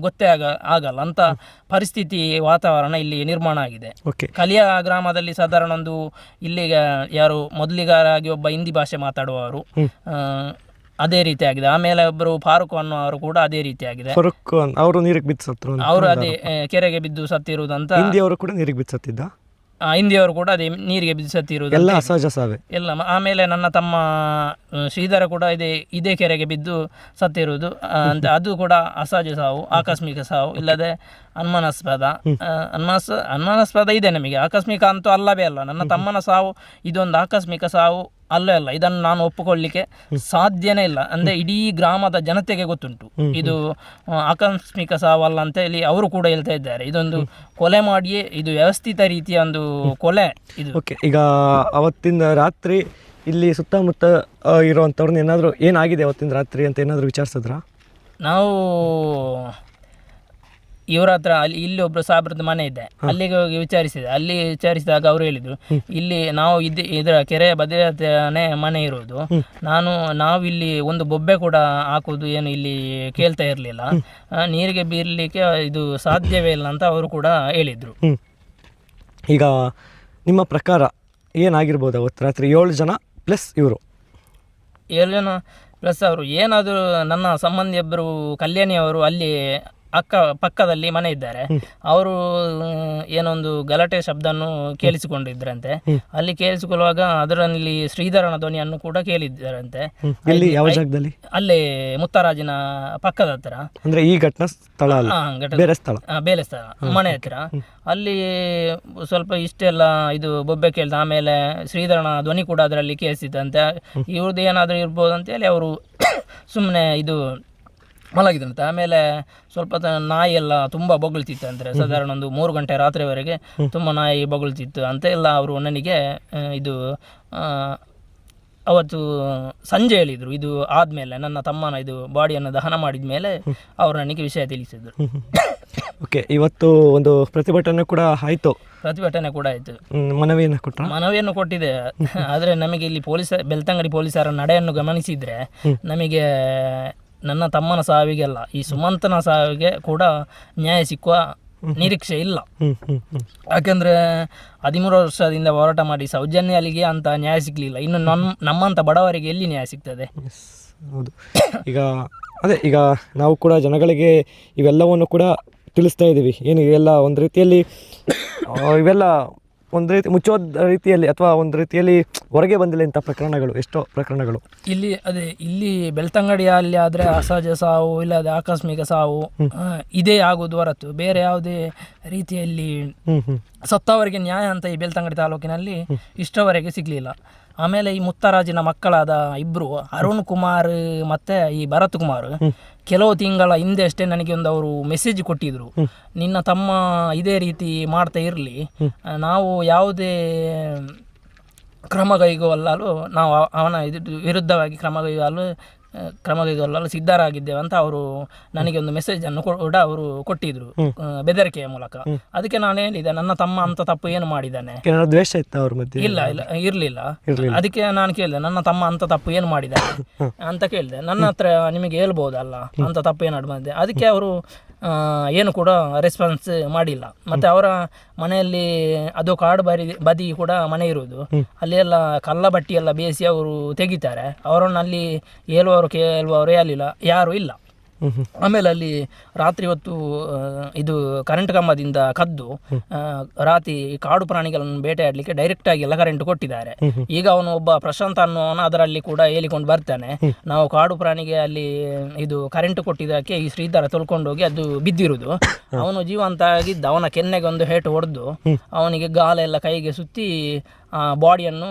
ಗೊತ್ತೇ ಆಗಲ್ಲ ಅಂತ ಪರಿಸ್ಥಿತಿ ವಾತಾವರಣ ಇಲ್ಲಿ ನಿರ್ಮಾಣ ಆಗಿದೆ. ಕಲಿಯ ಗ್ರಾಮದಲ್ಲಿ ಸಾಧಾರಣ ಒಂದು ಇಲ್ಲಿಗೆ ಯಾರು ಮೊದಲಿಗಾರಾಗಿ ಒಬ್ಬ ಹಿಂದಿ ಭಾಷೆ ಮಾತಾಡುವವರು ಅದೇ ರೀತಿ ಆಗಿದೆ. ಆಮೇಲೆ ಒಬ್ಬರು ಫಾರೂಕ್ ಅನ್ನುವರು ಕೂಡ ಅದೇ ರೀತಿ ಆಗಿದೆ. ಅವರು ನೀರಿಗೆ ಬಿದ್ದು ಸತ್ತರು, ಅವರು ಅದೇ ಕೆರೆಗೆ ಬಿದ್ದು ಸತ್ತಿರುವುದಂತ. ಹಿಂದಿಯವರು ಕೂಡ ನೀರಿಗೆ ಬಿದ್ದು ಸತ್ತಿದ್ದ? ಹಿಂದಿಯವರು ಕೂಡ ಅದೇ ನೀರಿಗೆ ಬಿದ್ದು ಸತ್ತಿರುವುದು ಎಲ್ಲ ಅಸಹಜ ಸಾವೇ ಎಲ್ಲ. ಆಮೇಲೆ ನನ್ನ ತಮ್ಮ ಶ್ರೀಧರ ಕೂಡ ಇದೇ ಕೆರೆಗೆ ಬಿದ್ದು ಸತ್ತಿರುವುದು ಅಂತ. ಅದು ಕೂಡ ಅಸಹಜ ಸಾವು, ಆಕಸ್ಮಿಕ ಸಾವು, ಇಲ್ಲದೆ ಅನುಮಾನಾಸ್ಪದ ಇದೆ ನಮಗೆ. ಆಕಸ್ಮಿಕ ಅಂತೂ ಅಲ್ಲವೇ ಅಲ್ಲ. ನನ್ನ ತಮ್ಮನ ಸಾವು ಇದೊಂದು ಆಕಸ್ಮಿಕ ಸಾವು ಅಲ್ಲೇ ಅಲ್ಲ. ಇದನ್ನು ನಾನು ಒಪ್ಪಿಕೊಳ್ಳಲಿಕ್ಕೆ ಸಾಧ್ಯನೇ ಇಲ್ಲ. ಅಂದರೆ ಇಡೀ ಗ್ರಾಮದ ಜನತೆಗೆ ಗೊತ್ತುಂಟು ಇದು ಆಕಸ್ಮಿಕ ಸಾವಲ್ಲ ಅಂತ ಹೇಳಿ ಅವರು ಕೂಡ ಹೇಳ್ತಾ ಇದ್ದಾರೆ. ಇದೊಂದು ಕೊಲೆ ಮಾಡಿಯೇ ಇದು ವ್ಯವಸ್ಥಿತ ರೀತಿಯ ಒಂದು ಕೊಲೆ ಇದು. ಓಕೆ. ಈಗ ಅವತ್ತಿನ ರಾತ್ರಿ ಇಲ್ಲಿ ಸುತ್ತಮುತ್ತ ಇರುವಂಥವ್ರನ್ನ ಏನಾದರೂ ಏನಾಗಿದೆ ಅವತ್ತಿನ ರಾತ್ರಿ ಅಂತ ಏನಾದರೂ ವಿಚಾರಿಸಿದ್ರಾ? ನಾವು ಇವರ ಹತ್ರ ಇಲ್ಲಿ ಒಬ್ಬರು ಸಾಬ್ರದ್ದು ಮನೆ ಇದೆ, ಅಲ್ಲಿಗೆ ಹೋಗಿ ವಿಚಾರಿಸಿದೆ. ಅಲ್ಲಿ ವಿಚಾರಿಸಿದಾಗ ಅವರು ಹೇಳಿದರು, ಇಲ್ಲಿ ನಾವು ಇದರ ಕೆರೆಯ ಬದಿಯನೇ ಮನೆ ಇರುವುದು, ನಾವಿಲ್ಲಿ ಒಂದು ಬೊಬ್ಬೆ ಕೂಡ ಹಾಕುವುದು ಏನು ಇಲ್ಲಿ ಕೇಳ್ತಾ ಇರಲಿಲ್ಲ, ನೀರಿಗೆ ಬೀರಲಿಕ್ಕೆ ಇದು ಸಾಧ್ಯವೇ ಇಲ್ಲ ಅಂತ ಅವರು ಕೂಡ ಹೇಳಿದರು. ಈಗ ನಿಮ್ಮ ಪ್ರಕಾರ ಏನಾಗಿರ್ಬೋದು ಅವತ್ತು ರಾತ್ರಿ? 7 ಜನ ಪ್ಲಸ್ ಇವರು 7 ಜನ ಪ್ಲಸ್ ಅವರು ಏನಾದರೂ, ನನ್ನ ಸಂಬಂಧಿಯೊಬ್ಬರು ಕಲ್ಯಾಣಿಯವರು ಅಲ್ಲಿ ಪಕ್ಕದಲ್ಲಿ ಮನೆ ಇದ್ದಾರೆ, ಅವರು ಏನೊಂದು ಗಲಾಟೆ ಶಬ್ದವನ್ನು ಕೇಳಿಸಿಕೊಂಡಿದ್ರಂತೆ. ಅಲ್ಲಿ ಕೇಳಿಸಿಕೊಳ್ಳುವಾಗ ಅದರಲ್ಲಿ ಶ್ರೀಧರನ ಧ್ವನಿಯನ್ನು ಕೂಡ ಕೇಳಿದ್ದಾರಂತೆ. ಯಾವ ಜಾಗದಲ್ಲಿ? ಅಲ್ಲೇ ಮುತ್ತರಾಜಿನ ಪಕ್ಕದ ಹತ್ರ, ಅಂದ್ರೆ ಈ ಘಟನಾ ಸ್ಥಳ ಅಲ್ಲ, ಬೇರೆ ಸ್ಥಳ ಮನೆ ಹತ್ರ. ಅಲ್ಲಿ ಸ್ವಲ್ಪ ಇಷ್ಟೆಲ್ಲ ಇದು ಬೊಬ್ಬೆ ಕೇಳ್ದ, ಆಮೇಲೆ ಶ್ರೀಧರನ ಧ್ವನಿ ಕೂಡ ಅದರಲ್ಲಿ ಕೇಳಿಸಿದ್ದಂತೆ. ಇವ್ರದ್ದು ಏನಾದರೂ ಇರ್ಬೋದು ಅಂತೇಳಿ ಅವರು ಸುಮ್ಮನೆ ಇದು ಮಲಗಿದಂತೆ. ಆಮೇಲೆ ಸ್ವಲ್ಪ ನಾಯಿ ಎಲ್ಲ ತುಂಬ ಬೊಗಳ್ತಿತ್ತು, ಅಂದರೆ ಸಾಧಾರಣ ಒಂದು 3 ಗಂಟೆ ರಾತ್ರಿವರೆಗೆ ತುಂಬ ನಾಯಿ ಬೊಗಳ್ತಿತ್ತು ಅಂತ ಎಲ್ಲ ಅವರು ನನಗೆ ಇದು ಅವತ್ತು ಸಂಜೆ ಹೇಳಿದರು. ಇದು ಆದಮೇಲೆ ನನ್ನ ತಮ್ಮನ ಇದು ಬಾಡಿಯನ್ನು ದಹನ ಮಾಡಿದ ಮೇಲೆ ಅವರು ನನಗೆ ವಿಷಯ ತಿಳಿಸಿದರು. ಓಕೆ, ಇವತ್ತು ಒಂದು ಪ್ರತಿಭಟನೆ ಕೂಡ ಆಯಿತು. ಪ್ರತಿಭಟನೆ ಕೂಡ ಆಯಿತು. ಮನವಿಯನ್ನು ಕೊಟ್ಟಿದೆ. ಆದರೆ ನಮಗೆ ಇಲ್ಲಿ ಬೆಳ್ತಂಗಡಿ ಪೊಲೀಸರ ನಡೆಯನ್ನು ಗಮನಿಸಿದರೆ ನಮಗೆ ನನ್ನ ತಮ್ಮನ ಸಾವಿಗೆಲ್ಲ, ಈ ಸುಮಂತನ ಸಾವಿಗೆ ಕೂಡ ನ್ಯಾಯ ಸಿಕ್ಕುವ ನಿರೀಕ್ಷೆ ಇಲ್ಲ. ಯಾಕೆಂದರೆ 13 ವರ್ಷದಿಂದ ಹೋರಾಟ ಮಾಡಿ ಸೌಜನ್ಯ ಅಲ್ಲಿಗೆ ಅಂತ ನ್ಯಾಯ ಸಿಗಲಿಲ್ಲ, ಇನ್ನು ನಮ್ಮಂಥ ಬಡವರಿಗೆ ಎಲ್ಲಿ ನ್ಯಾಯ ಸಿಗ್ತದೆ? ಹೌದು. ಈಗ ನಾವು ಕೂಡ ಜನಗಳಿಗೆ ಇವೆಲ್ಲವನ್ನು ಕೂಡ ತಿಳಿಸ್ತಾ ಇದ್ದೀವಿ. ಏನು ಇವೆಲ್ಲ ಒಂದು ರೀತಿಯಲ್ಲಿ ಇವೆಲ್ಲ ಒಂದು ರೀತಿ ಮುಚ್ಚೋದ ರೀತಿಯಲ್ಲಿ ಅಥವಾ ಒಂದು ರೀತಿಯಲ್ಲಿ ಹೊರಗೆ ಬಂದಿಲ್ಲ ಇಂಥ ಪ್ರಕರಣಗಳು, ಎಷ್ಟೋ ಪ್ರಕರಣಗಳು ಇಲ್ಲಿ ಬೆಳ್ತಂಗಡಿಯಲ್ಲಿ ಆದರೆ ಅಸಹಜ ಸಾವು ಇಲ್ಲದೆ ಆಕಸ್ಮಿಕ ಸಾವು ಇದೇ ಆಗೋದು ಹೊರತು ಬೇರೆ ಯಾವುದೇ ರೀತಿಯಲ್ಲಿ ಸತ್ತವರಿಗೆ ನ್ಯಾಯ ಅಂತ ಈ ಬೆಳ್ತಂಗಡಿ ತಾಲೂಕಿನಲ್ಲಿ ಇಷ್ಟವರೆಗೆ ಸಿಗಲಿಲ್ಲ. ಆಮೇಲೆ ಈ ಮುತ್ತರಾಜಿನ ಮಕ್ಕಳಾದ ಇಬ್ಬರು ಅರುಣ್ ಕುಮಾರ್ ಮತ್ತು ಈ ಭರತ್ ಕುಮಾರ್ ಕೆಲವು ತಿಂಗಳ ಹಿಂದೆ ಅಷ್ಟೇ ನನಗೆ ಅವರು ಮೆಸೇಜ್ ಕೊಟ್ಟಿದ್ರು, ನಿನ್ನ ತಮ್ಮ ಇದೇ ರೀತಿ ಮಾಡ್ತಾ ಇರಲಿ, ನಾವು ಯಾವುದೇ ಕ್ರಮ ಕೈಗೊಳ್ಳಲು ನಾವು ಅವನ ವಿರುದ್ಧವಾಗಿ ಕ್ರಮ ಕೈಗೊಳ್ಳಲು ಸಿದ್ಧರಾಗಿದ್ದೇವೆ ಅಂತ ಅವರು ನನಗೆ ಒಂದು ಮೆಸೇಜನ್ನು ಕೂಡ ಅವರು ಕೊಟ್ಟಿದ್ರು ಬೆದರಿಕೆಯ ಮೂಲಕ. ಅದಕ್ಕೆ ನಾನು ಹೇಳಿದೆ, ನನ್ನ ತಮ್ಮ ಅಂತ ತಪ್ಪು ಏನು ಮಾಡಿದ್ದಾನೆ? ದ್ವೇಷ ಇತ್ತು ಅವ್ರ ಮಧ್ಯೆ? ಇಲ್ಲ ಇರಲಿಲ್ಲ. ಅದಕ್ಕೆ ನಾನು ಕೇಳಿದೆ, ನನ್ನ ತಮ್ಮ ಅಂತ ತಪ್ಪು ಏನು ಮಾಡಿದ್ದಾನೆ ಅಂತ ಕೇಳಿದೆ. ನನ್ನ ಹತ್ರ ನಿಮಗೆ ಹೇಳ್ಬೋದಲ್ಲ ಅಂತ ತಪ್ಪು ಏನು ಮಾಡಿದೆ? ಅದಕ್ಕೆ ಅವರು ಏನು ಕೂಡ ರೆಸ್ಪಾನ್ಸ್ ಮಾಡಿಲ್ಲ. ಮತ್ತು ಅವರ ಮನೆಯಲ್ಲಿ ಅದು ಕಾಡು ಬದಿ ಕೂಡ ಮನೆ ಇರುವುದು, ಅಲ್ಲಿ ಎಲ್ಲ ಕಲ್ಲ ಬಟ್ಟಿ ಎಲ್ಲ ಬೇಯಿಸಿ ಅವರು ತೆಗಿತಾರೆ. ಅವರನ್ನು ಅಲ್ಲಿ ಕೇಳುವವರು ಯಾರು ಇಲ್ಲ. ಆಮೇಲೆ ಅಲ್ಲಿ ರಾತ್ರಿ ಹೊತ್ತು ಇದು ಕರೆಂಟ್ ಕಂಬದಿಂದ ಕದ್ದು ರಾತ್ರಿ ಕಾಡು ಪ್ರಾಣಿಗಳನ್ನು ಬೇಟೆಯಾಡಲಿಕ್ಕೆ ಡೈರೆಕ್ಟಾಗಿ ಎಲ್ಲ ಕರೆಂಟ್ ಕೊಟ್ಟಿದ್ದಾರೆ. ಈಗ ಅವನು ಒಬ್ಬ ಪ್ರಶಾಂತ್ ಅನ್ನೋನು ಅದರಲ್ಲಿ ಕೂಡ ಹೇಳಿಕೊಂಡು ಬರ್ತಾನೆ, ನಾವು ಕಾಡು ಪ್ರಾಣಿಗೆ ಅಲ್ಲಿ ಇದು ಕರೆಂಟ್ ಕೊಟ್ಟಿದ್ದಕ್ಕೆ ಈ ಶ್ರೀಧರ ತೊಳ್ಕೊಂಡೋಗಿ ಅದು ಬಿದ್ದಿರುವುದು, ಅವನು ಜೀವಂತ ಆಗಿದ್ದ, ಅವನ ಕೆನ್ನೆಗೆ ಒಂದು ಏಟು ಹೊಡೆದು ಅವನಿಗೆ ಗಾಲೆಲ್ಲ ಕೈಗೆ ಸುತ್ತಿ ಬಾಡಿಯನ್ನು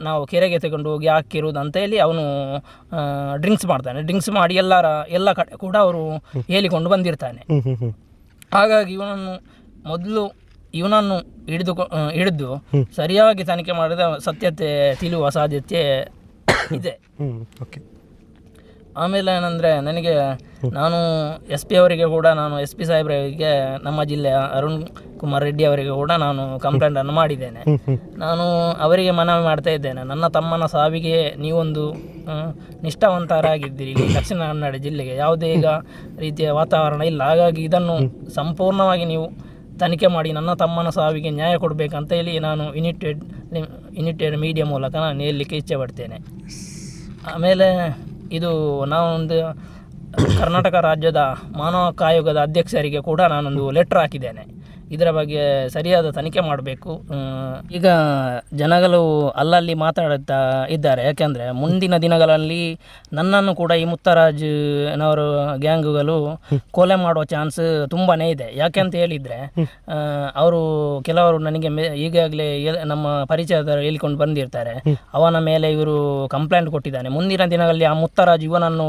ನಾವು ಕೆರೆಗೆ ತಗೊಂಡು ಹೋಗಿ ಹಾಕಿರುವುದು ಅಂತ ಹೇಳಿ ಅವನು ಡ್ರಿಂಕ್ಸ್ ಮಾಡ್ತಾನೆ. ಡ್ರಿಂಕ್ಸ್ ಮಾಡಿ ಎಲ್ಲ ಕಡೆ ಕೂಡ ಅವರು ಹೇಳಿಕೊಂಡು ಬಂದಿರ್ತಾನೆ. ಹಾಗಾಗಿ ಇವನನ್ನು ಹಿಡಿದು ಸರಿಯಾಗಿ ತನಿಖೆ ಮಾಡಿದ ಸತ್ಯತೆ ತಿಳಿಯುವ ಸಾಧ್ಯತೆ ಇದೆ. ಆಮೇಲೆ ಏನಂದರೆ ನನಗೆ ನಾನು SP ಅವರಿಗೆ ಕೂಡ SP ಸಾಹೇಬರಿಗೆ, ನಮ್ಮ ಜಿಲ್ಲೆಯ ಅರುಣ್ ಕುಮಾರ್ ರೆಡ್ಡಿ ಅವರಿಗೆ ಕೂಡ ನಾನು ಕಂಪ್ಲೇಂಟನ್ನು ಮಾಡಿದ್ದೇನೆ. ನಾನು ಅವರಿಗೆ ಮನವಿ ಮಾಡ್ತಾ ಇದ್ದೇನೆ, ನನ್ನ ತಮ್ಮನ ಸಾವಿಗೆ ನೀವೊಂದು ನಿಷ್ಠಾವಂತರಾಗಿದ್ದೀರಿ. ಇಲ್ಲಿ ದಕ್ಷಿಣ ಕನ್ನಡ ಜಿಲ್ಲೆಗೆ ಯಾವುದೇ ಈಗ ರೀತಿಯ ವಾತಾವರಣ ಇಲ್ಲ. ಹಾಗಾಗಿ ಇದನ್ನು ಸಂಪೂರ್ಣವಾಗಿ ನೀವು ತನಿಖೆ ಮಾಡಿ ನನ್ನ ತಮ್ಮನ ಸಾವಿಗೆ ನ್ಯಾಯ ಕೊಡಬೇಕಂತ ಹೇಳಿ ನಾನು ಯುನೈಟೆಡ್ ಮೀಡಿಯಾ ಮೂಲಕ ನಾನು ಹೇಳಲಿಕ್ಕೆ ಇಚ್ಛೆ ಪಡ್ತೇನೆ. ಆಮೇಲೆ ಇದು ನಾನೊಂದು ಕರ್ನಾಟಕ ರಾಜ್ಯದ ಮಾನವ ಹಕ್ಕು ಆಯೋಗದ ಅಧ್ಯಕ್ಷರಿಗೆ ಕೂಡ ನಾನೊಂದು ಲೆಟ್ರ್ ಹಾಕಿದ್ದೇನೆ. ಇದರ ಬಗ್ಗೆ ಸರಿಯಾದ ತನಿಖೆ ಮಾಡಬೇಕು. ಈಗ ಜನಗಳು ಅಲ್ಲಲ್ಲಿ ಮಾತಾಡುತ್ತಾ ಇದ್ದಾರೆ, ಯಾಕೆಂದರೆ ಮುಂದಿನ ದಿನಗಳಲ್ಲಿ ನನ್ನನ್ನು ಕೂಡ ಈ ಮುತ್ತರಾಜ್ನವರು ಗ್ಯಾಂಗುಗಳು ಕೊಲೆ ಮಾಡುವ ಚಾನ್ಸ್ ತುಂಬಾ ಇದೆ. ಯಾಕೆಂತ ಹೇಳಿದರೆ ಕೆಲವರು ನನಗೆ ಈಗಾಗಲೇ ನಮ್ಮ ಪರಿಚಯದವರು ಹೇಳಿಕೊಂಡು ಬಂದಿರ್ತಾರೆ, ಅವನ ಮೇಲೆ ಇವರು ಕಂಪ್ಲೇಂಟ್ ಕೊಟ್ಟಿದ್ದಾನೆ, ಮುಂದಿನ ದಿನಗಳಲ್ಲಿ ಆ ಮುತ್ತರಾಜ್ ಇವನನ್ನು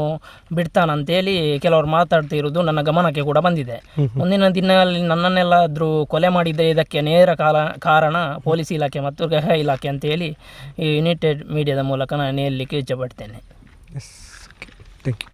ಬಿಡ್ತಾನಂತೇಳಿ ಕೆಲವರು ಮಾತಾಡ್ತಿರೋದು ನನ್ನ ಗಮನಕ್ಕೆ ಕೂಡ ಬಂದಿದೆ. ಮುಂದಿನ ದಿನಗಳಲ್ಲಿ ನನ್ನನ್ನೆಲ್ಲಾದರೂ ಕೊಲೆ ಮಾಡಿದ್ದರೆ ಇದಕ್ಕೆ ನೇರ ಕಾರಣ ಪೊಲೀಸ್ ಇಲಾಖೆ ಮತ್ತು ಗೃಹ ಇಲಾಖೆ ಅಂತೇಳಿ ಈ ಯುನೈಟೆಡ್ ಮೀಡಿಯಾದ ಮೂಲಕ ನಾನು ಹೇಳಲಿಕ್ಕೆ ಇಷ್ಟಪಡ್ತೇನೆ. Yes, okay, thank you.